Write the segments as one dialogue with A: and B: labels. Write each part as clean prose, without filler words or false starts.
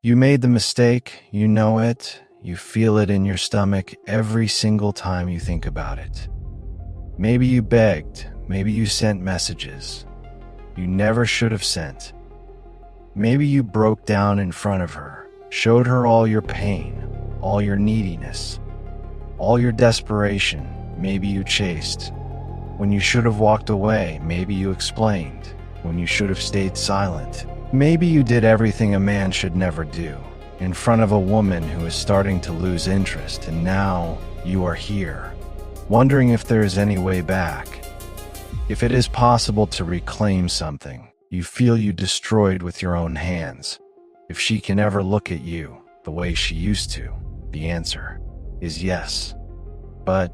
A: You made the mistake, you know it, you feel it in your stomach every single time you think about it. Maybe you begged, maybe you sent messages you never should have sent. Maybe you broke down in front of her, showed her all your pain, all your neediness, all your desperation. Maybe you chased when you should have walked away. Maybe you explained when you should have stayed silent. Maybe you did everything a man should never do in front of a woman who is starting to lose interest, and now you are here, wondering if there is any way back. If it is possible to reclaim something you feel you destroyed with your own hands. If she can ever look at you the way she used to, the answer is yes. But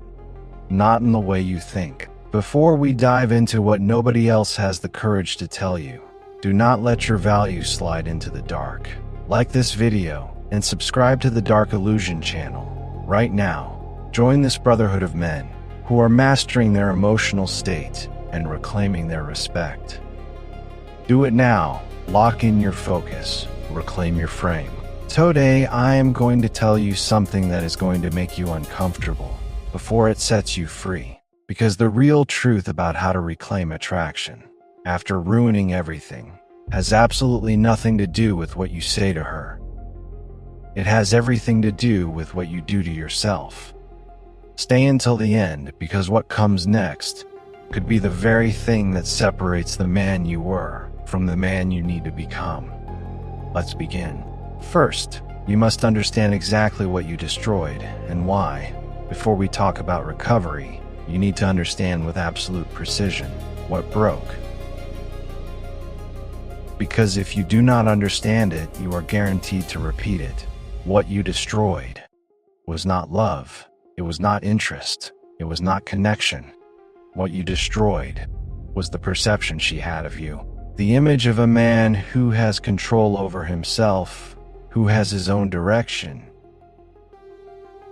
A: not in the way you think. Before we dive into what nobody else has the courage to tell you, do not let your values slide into the dark. Like this video and subscribe to the Dark Illusion channel right now. Join this brotherhood of men who are mastering their emotional state and reclaiming their respect. Do it now. Lock in your focus. Reclaim your frame. Today, I am going to tell you something that is going to make you uncomfortable before it sets you free. Because the real truth about how to reclaim attraction after ruining everything has absolutely nothing to do with what you say to her. It has everything to do with what you do to yourself. Stay until the end, because what comes next could be the very thing that separates the man you were from the man you need to become. Let's begin. First, you must understand exactly what you destroyed and why. Before we talk about recovery, you need to understand with absolute precision what broke. Because if you do not understand it, you are guaranteed to repeat it. What you destroyed was not love. It was not interest. It was not connection. What you destroyed was the perception she had of you. The image of a man who has control over himself, who has his own direction,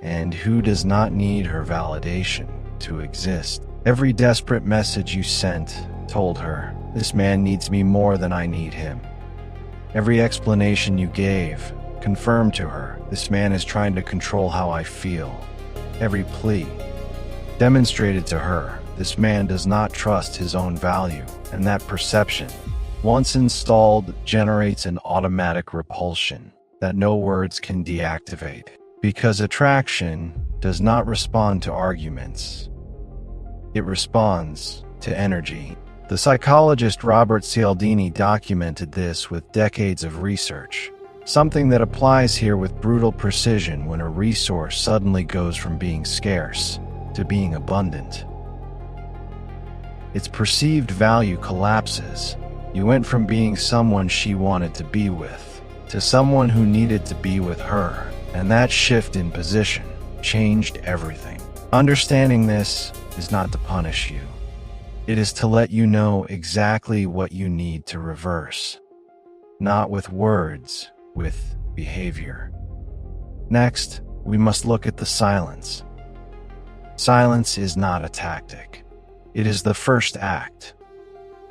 A: and who does not need her validation to exist. Every desperate message you sent told her, "This man needs me more than I need him." Every explanation you gave confirmed to her, "This man is trying to control how I feel." Every plea demonstrated to her, "This man does not trust his own value," and that perception, once installed, generates an automatic repulsion that no words can deactivate. Because attraction does not respond to arguments. It responds to energy. The psychologist Robert Cialdini documented this with decades of research, something that applies here with brutal precision when a resource suddenly goes from being scarce to being abundant. Its perceived value collapses. You went from being someone she wanted to be with to someone who needed to be with her, and that shift in position changed everything. Understanding this is not to punish you. It is to let you know exactly what you need to reverse. Not with words, with behavior. Next, we must look at the silence. Silence is not a tactic. It is the first act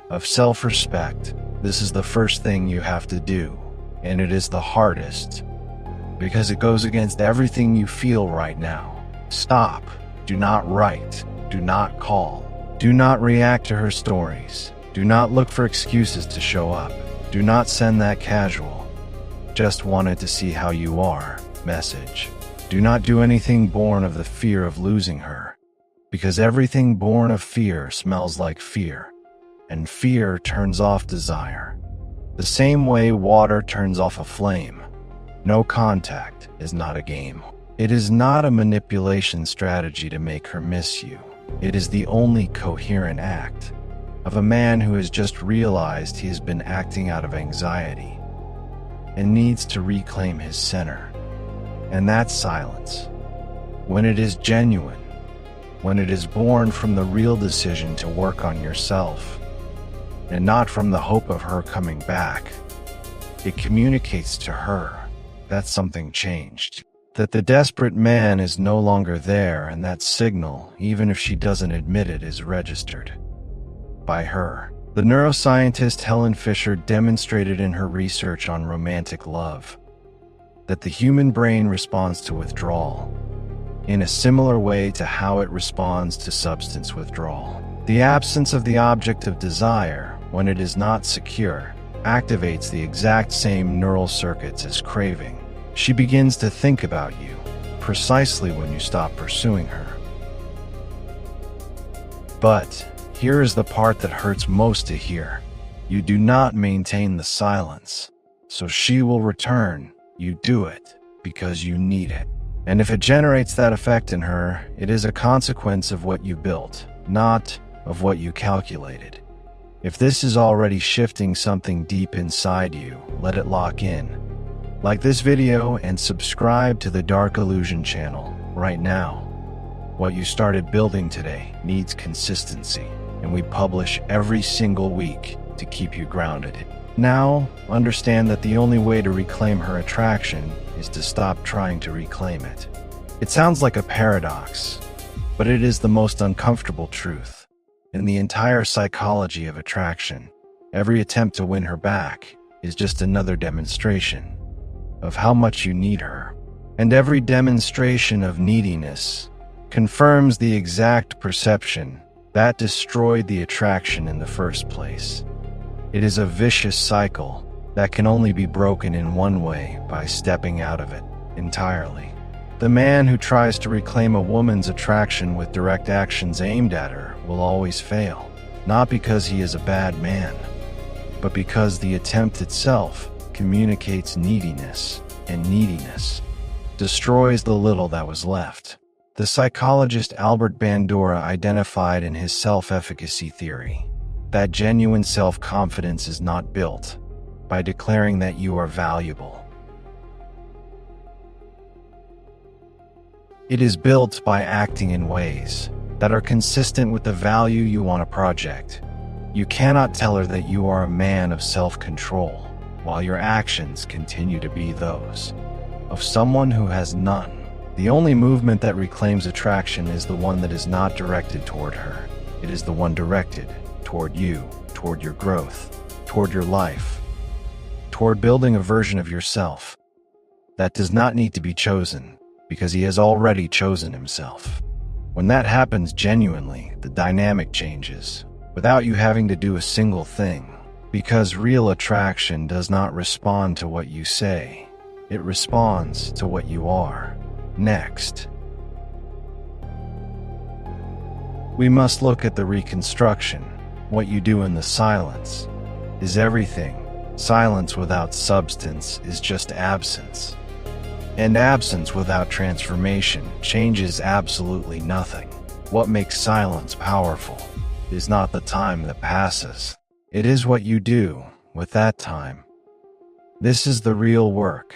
A: of self-respect. This is the first thing you have to do, and it is the hardest because it goes against everything you feel right now. Stop. Do not write. Do not call. Do not react to her stories. Do not look for excuses to show up. Do not send that casual "just wanted to see how you are" message. Do not do anything born of the fear of losing her, because everything born of fear smells like fear, and fear turns off desire. The same way water turns off a flame. No contact is not a game. It is not a manipulation strategy to make her miss you. It is the only coherent act of a man who has just realized he has been acting out of anxiety and needs to reclaim his center. And that's silence. When it is genuine, when it is born from the real decision to work on yourself, and not from the hope of her coming back, it communicates to her that something changed, that the desperate man is no longer there, and that signal, even if she doesn't admit it, is registered by her. The neuroscientist Helen Fisher demonstrated in her research on romantic love that the human brain responds to withdrawal in a similar way to how it responds to substance withdrawal. The absence of the object of desire, when it is not secure, activates the exact same neural circuits as craving. She begins to think about you, precisely when you stop pursuing her. But here is the part that hurts most to hear. You do not maintain the silence, so she will return. You do it because you need it. And if it generates that effect in her, it is a consequence of what you built, not of what you calculated. If this is already shifting something deep inside you, let it lock in. Like this video and subscribe to the Dark Illusion channel right now. What you started building today needs consistency, and we publish every single week to keep you grounded. Now, understand that the only way to reclaim her attraction is to stop trying to reclaim it. It sounds like a paradox, but it is the most uncomfortable truth. In the entire psychology of attraction, every attempt to win her back is just another demonstration of how much you need her. And every demonstration of neediness confirms the exact perception that destroyed the attraction in the first place. It is a vicious cycle that can only be broken in one way: by stepping out of it entirely. The man who tries to reclaim a woman's attraction with direct actions aimed at her will always fail, not because he is a bad man, but because the attempt itself communicates neediness, and neediness destroys the little that was left. The psychologist Albert Bandura identified in his Self-Efficacy Theory that genuine self-confidence is not built by declaring that you are valuable. It is built by acting in ways that are consistent with the value you want to project. You cannot tell her that you are a man of self-control while your actions continue to be those of someone who has none. The only movement that reclaims attraction is the one that is not directed toward her. It is the one directed toward you, toward your growth, toward your life, toward building a version of yourself that does not need to be chosen, because he has already chosen himself. When that happens genuinely, the dynamic changes, without you having to do a single thing, because real attraction does not respond to what you say, it responds to what you are. Next, we must look at the reconstruction. What you do in the silence is everything. Silence without substance is just absence. And absence without transformation changes absolutely nothing. What makes silence powerful is not the time that passes. It is what you do with that time. This is the real work.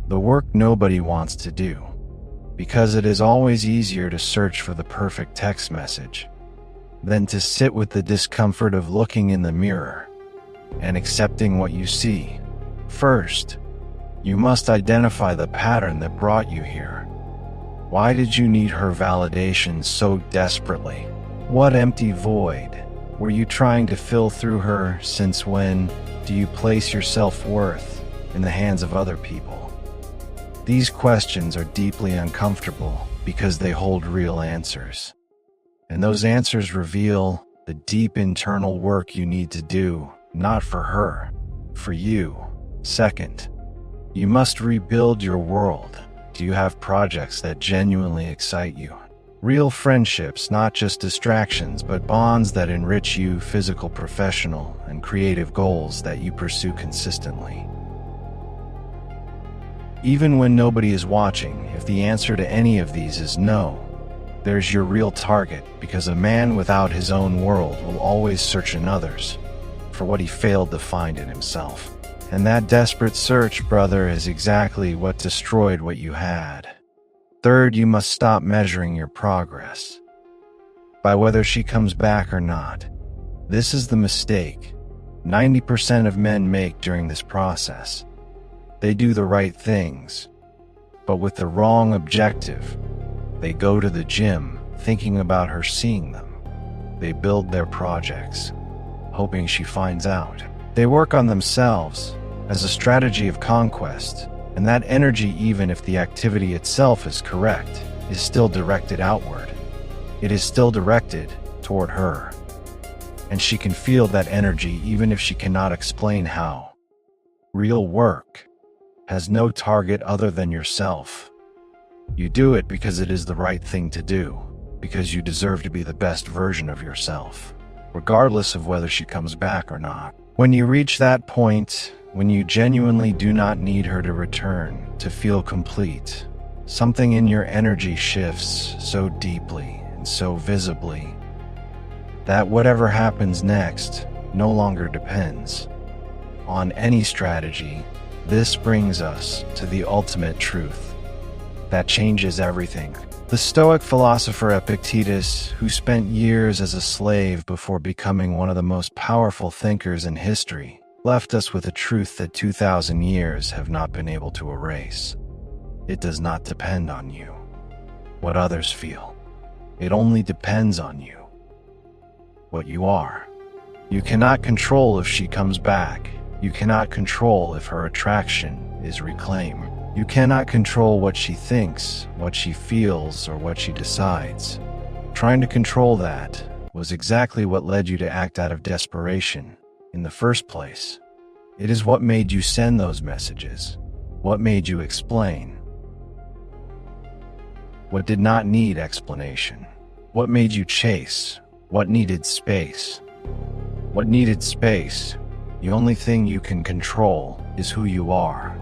A: The work nobody wants to do, because it is always easier to search for the perfect text message than to sit with the discomfort of looking in the mirror and accepting what you see. First, you must identify the pattern that brought you here. Why did you need her validation so desperately? What empty void were you trying to fill through her? Since when do you place your self-worth in the hands of other people? These questions are deeply uncomfortable because they hold real answers. And those answers reveal the deep internal work you need to do, not for her, for you. Second, you must rebuild your world. Do you have projects that genuinely excite you? Real friendships, not just distractions, but bonds that enrich you, physical, professional, and creative goals that you pursue consistently. Even when nobody is watching, if the answer to any of these is no, there's your real target, because a man without his own world will always search in others for what he failed to find in himself. And that desperate search, brother, is exactly what destroyed what you had. Third, you must stop measuring your progress by whether she comes back or not. This is the mistake 90% of men make during this process. They do the right things, but with the wrong objective. They go to the gym, thinking about her seeing them. They build their projects, hoping she finds out. They work on themselves as a strategy of conquest, And that energy, even if the activity itself is correct, is still directed outward. It is still directed toward her. And she can feel that energy even if she cannot explain how. Real work has no target other than yourself. You do it because it is the right thing to do, because you deserve to be the best version of yourself, regardless of whether she comes back or not. When you reach that point, when you genuinely do not need her to return to feel complete, something in your energy shifts so deeply and so visibly that whatever happens next no longer depends on any strategy. This brings us to the ultimate truth that changes everything. The Stoic philosopher Epictetus, who spent years as a slave before becoming one of the most powerful thinkers in history, left us with a truth that 2,000 years have not been able to erase. It does not depend on you, what others feel. It only depends on you, what you are. You cannot control if she comes back. You cannot control if her attraction is reclaimed. You cannot control what she thinks, what she feels, or what she decides. Trying to control that was exactly what led you to act out of desperation in the first place. It is what made you send those messages, what made you explain, what did not need explanation, what made you chase, what needed space. What needed space, the only thing you can control is who you are,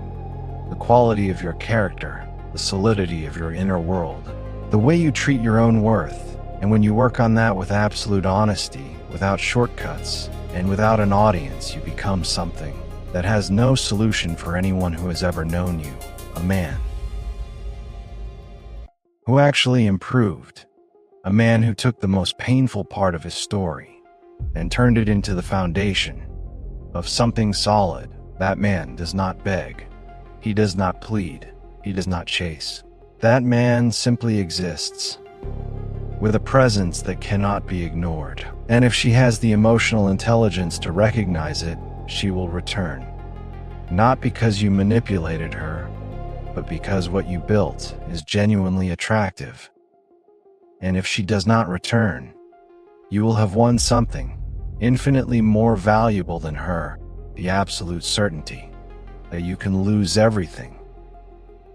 A: the quality of your character, the solidity of your inner world, the way you treat your own worth. And when you work on that with absolute honesty, without shortcuts, and without an audience, you become something that has no solution for anyone who has ever known you, a man who actually improved, a man who took the most painful part of his story and turned it into the foundation of something solid. That man does not beg. He does not plead. He does not chase. That man simply exists with a presence that cannot be ignored. And if she has the emotional intelligence to recognize it, she will return. Not because you manipulated her, but because what you built is genuinely attractive. And if she does not return, you will have won something infinitely more valuable than her, the absolute certainty that you can lose everything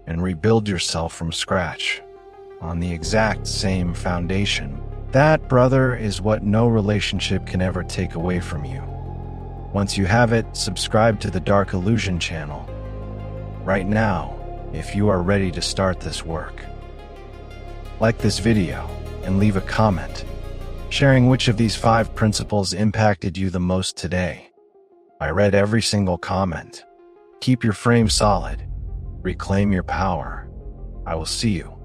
A: and rebuild yourself from scratch on the exact same foundation. That, brother, is what no relationship can ever take away from you. Once you have it, subscribe to the Dark Illusion channel right now if you are ready to start this work. Like this video and leave a comment, sharing which of these 5 principles impacted you the most today. I read every single comment. Keep your frame solid. Reclaim your power. I will see you